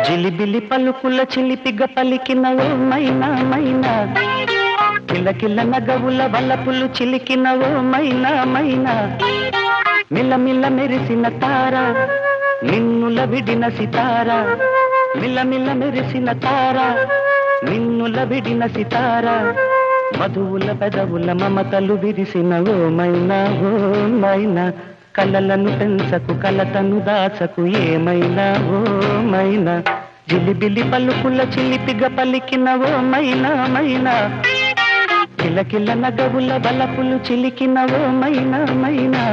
జిలిబిలి పలుకుల చిలిపిగ పలికినవో మైనా మైనా, కిలకిల నగవుల వలపులు చిలికినవో మైనా మైనా, మిలమిల మెరిసిన తార నిన్నుల విడిన సితార, మిలమిల మెరిసిన తార నిన్నుల విడిన సితార, మధువుల పెదవుల మమతలు విరిసినవో మైనా ఓ మైనా, కలలను పెంచకు కలతను దాచకు ఏమైనా ఓ మైనా, జిలిబిలి పలుకుల చిలిపిగ పలికినవో మైనా మైనా, కిలకిల నగవుల బలపులు చిలికినవో మైనా మైనా.